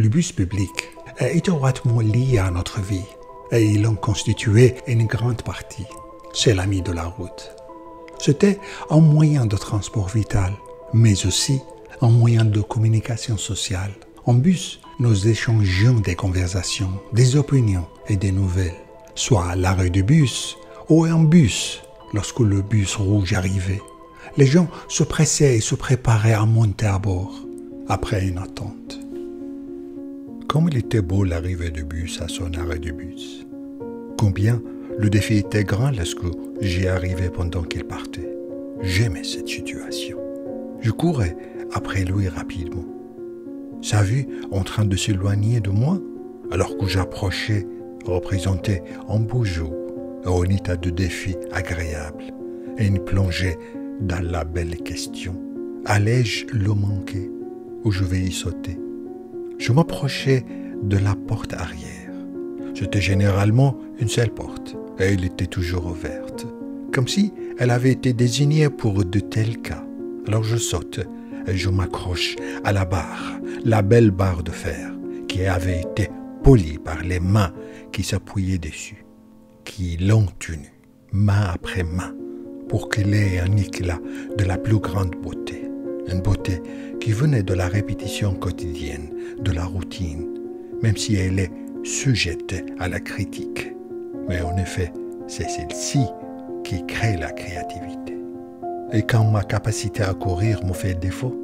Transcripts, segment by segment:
Le bus public est étroitement lié à notre vie et il en constituait une grande partie. C'est l'ami de la route. C'était un moyen de transport vital, mais aussi un moyen de communication sociale. En bus, nous échangions des conversations, des opinions et des nouvelles, soit à l'arrêt du bus ou en bus lorsque le bus rouge arrivait. Les gens se pressaient et se préparaient à monter à bord après une attente. Comme il était beau l'arrivée du bus à son arrêt du bus. Combien le défi était grand lorsque j'y arrivais pendant qu'il partait. J'aimais cette situation. Je courais après lui rapidement. Sa vue en train de s'éloigner de moi, alors que j'approchais, représentait un beau jour, un état de défi agréable, et une plongée dans la belle question. Allais-je le manquer ou je vais y sauter? Je m'approchais de la porte arrière. C'était généralement une seule porte, et elle était toujours ouverte, comme si elle avait été désignée pour de tels cas. Alors je saute et je m'accroche à la barre, la belle barre de fer, qui avait été polie par les mains qui s'appuyaient dessus, qui l'ont tenue, main après main, pour qu'il ait un éclat de la plus grande beauté. Une beauté qui venait de la répétition quotidienne, de la routine, même si elle est sujette à la critique. Mais en effet, c'est celle-ci qui crée la créativité. Et quand ma capacité à courir me fait défaut,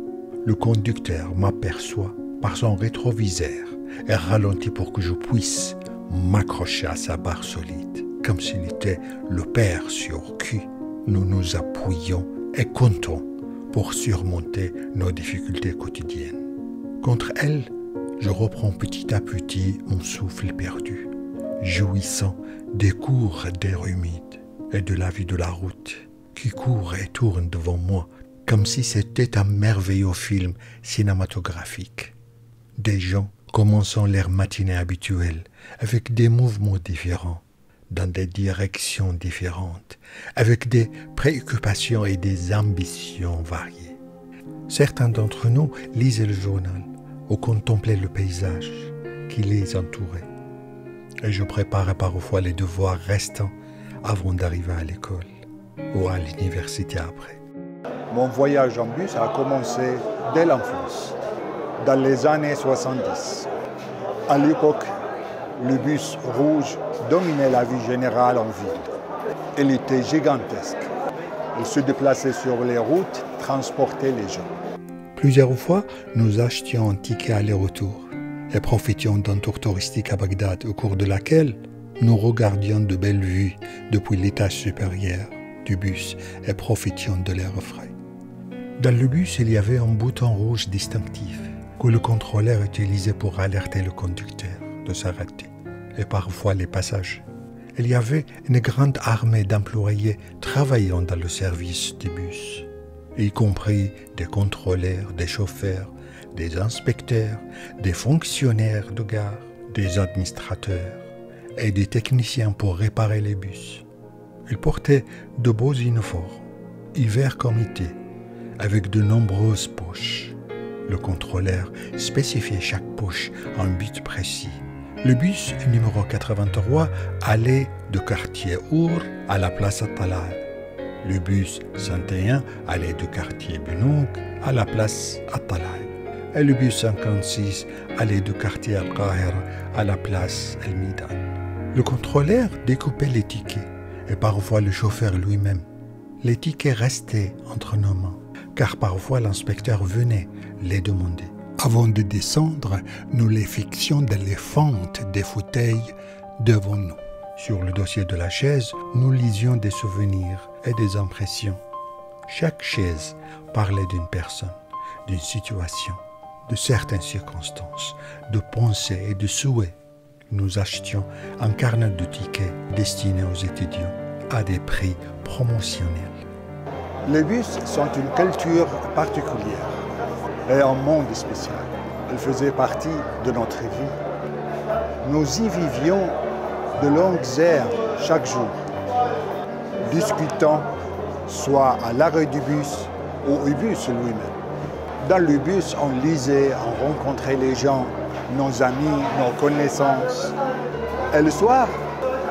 le conducteur m'aperçoit par son rétroviseur et ralentit pour que je puisse m'accrocher à sa barre solide, comme s'il était le père sur qui nous nous appuyons et comptons pour surmonter nos difficultés quotidiennes. Contre elle, je reprends petit à petit mon souffle perdu, jouissant des cours d'air humide et de la vie de la route qui court et tourne devant moi comme si c'était un merveilleux film cinématographique. Des gens commençant leur matinée habituelle avec des mouvements différents, dans des directions différentes, avec des préoccupations et des ambitions variées. Certains d'entre nous lisaient le journal ou contemplaient le paysage qui les entourait. Et je préparais parfois les devoirs restants avant d'arriver à l'école ou à l'université après. Mon voyage en bus a commencé dès l'enfance, dans les années 70. À l'époque, le bus rouge dominait la vie générale en ville. Il était gigantesque. Il se déplaçait sur les routes, transportait les gens. Plusieurs fois, nous achetions un ticket aller-retour et profitions d'un tour touristique à Bagdad au cours de laquelle nous regardions de belles vues depuis l'étage supérieur du bus et profitions de l'air frais. Dans le bus, il y avait un bouton rouge distinctif que le contrôleur utilisait pour alerter le conducteur de s'arrêter et parfois les passagers. Il y avait une grande armée d'employés travaillant dans le service du bus, y compris des contrôleurs, des chauffeurs, des inspecteurs, des fonctionnaires de gare, des administrateurs et des techniciens pour réparer les bus. Ils portaient de beaux uniformes, hiver comme été, avec de nombreuses poches. Le contrôleur spécifiait chaque poche en un but précis. Le bus numéro 83 allait de quartier Our à la place At-Talal. Le bus 101 allait de quartier Benouk à la place At-Talal. Et le bus 56 allait de quartier Al-Qahira à la place Al-Midan. Le contrôleur découpait les tickets et parfois le chauffeur lui-même. Les tickets restaient entre nos mains, car parfois l'inspecteur venait les demander. Avant de descendre, nous les fixions dans les fentes des fauteuils devant nous. Sur le dossier de la chaise, nous lisions des souvenirs et des impressions. Chaque chaise parlait d'une personne, d'une situation, de certaines circonstances, de pensées et de souhaits. Nous achetions un carnet de tickets destiné aux étudiants à des prix promotionnels. Les bus sont une culture particulière et un monde spécial. Ils faisaient partie de notre vie. Nous y vivions de longues heures chaque jour, discutant soit à l'arrêt du bus ou au bus lui-même. Dans le bus, on lisait, on rencontrait les gens, nos amis, nos connaissances. Et le soir,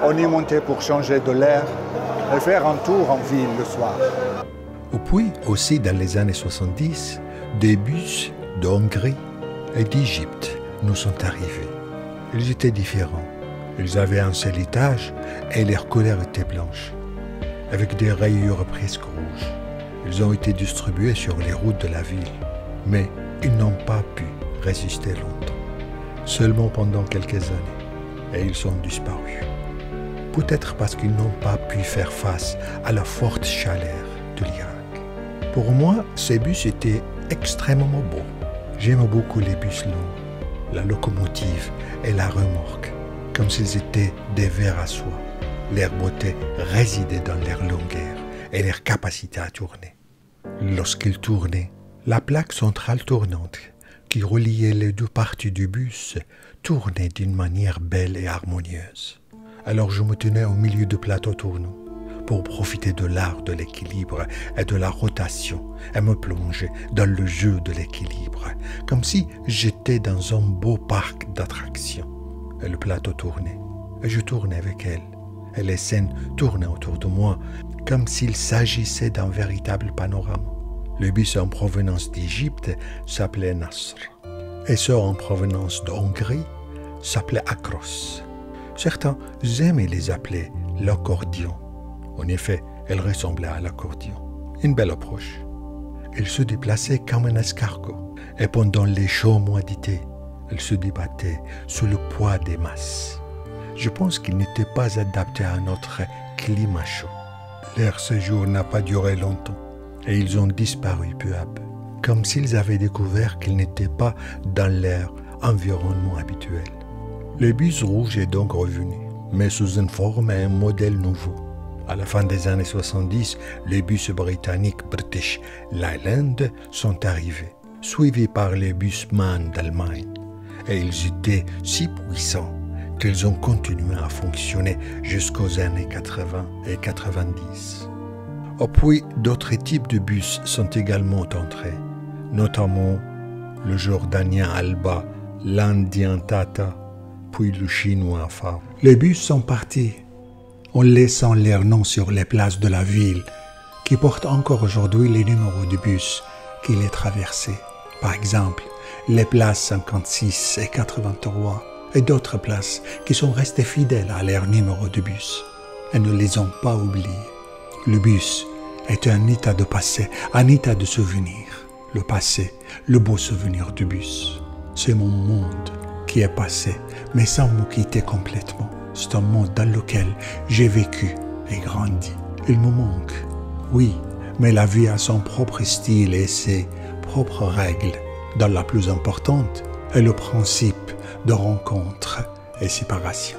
on y montait pour changer de l'air et faire un tour en ville le soir. Puis aussi dans les années 70, des bus de Hongrie et d'Égypte nous sont arrivés. Ils étaient différents. Ils avaient un seul étage et leurs couleurs étaient blanches, avec des rayures presque rouges. Ils ont été distribués sur les routes de la ville, mais ils n'ont pas pu résister longtemps. Seulement pendant quelques années, et ils sont disparus. Peut-être parce qu'ils n'ont pas pu faire face à la forte chaleur de l'Irak. Pour moi, ces bus étaient extrêmement beaux. J'aime beaucoup les bus longs, la locomotive et la remorque, comme s'ils étaient des vers à soie. Leur beauté résidait dans leur longueur et leur capacité à tourner. Lorsqu'ils tournaient, la plaque centrale tournante qui reliait les deux parties du bus tournait d'une manière belle et harmonieuse. Alors je me tenais au milieu du plateau tournant pour profiter de l'art de l'équilibre et de la rotation et me plonger dans le jeu de l'équilibre, comme si j'étais dans un beau parc d'attractions. Et le plateau tournait, et je tournais avec elle, et les scènes tournaient autour de moi, comme s'il s'agissait d'un véritable panorama. Le bus en provenance d'Égypte s'appelait Nasr, et ceux en provenance de Hongrie s'appelaient Akros. Certains aimaient les appeler l'accordion. En effet, elles ressemblaient à l'accordion. Une belle approche. Ils se déplaçaient comme un escargot, et pendant les chauds mois d'été, ils se débattaient sous le poids des masses. Je pense qu'ils n'étaient pas adaptés à notre climat chaud. Leur séjour n'a pas duré longtemps, et ils ont disparu peu à peu, comme s'ils avaient découvert qu'ils n'étaient pas dans leur environnement habituel. Le bus rouge est donc revenu, mais sous une forme et un modèle nouveau. À la fin des années 70, les bus britanniques British Leyland sont arrivés, suivis par les bus MAN d'Allemagne. Et ils étaient si puissants qu'ils ont continué à fonctionner jusqu'aux années 80 et 90. Puis d'autres types de bus sont également entrés, notamment le jordanien Alba, l'indien Tata, puis le chinois Fa. Les bus sont partis, en laissant leurs noms sur les places de la ville, qui portent encore aujourd'hui les numéros de bus qui les traversaient. Par exemple, les places 56 et 83, et d'autres places qui sont restées fidèles à leur numéro de bus et ne les ont pas oubliés. Le bus est un état de passé, un état de souvenir. Le passé, le beau souvenir du bus. C'est mon monde qui est passé, mais sans me quitter complètement. C'est un monde dans lequel j'ai vécu et grandi. Il me manque, oui, mais la vie a son propre style et ses propres règles. Dans la plus importante est le principe de rencontre et séparation.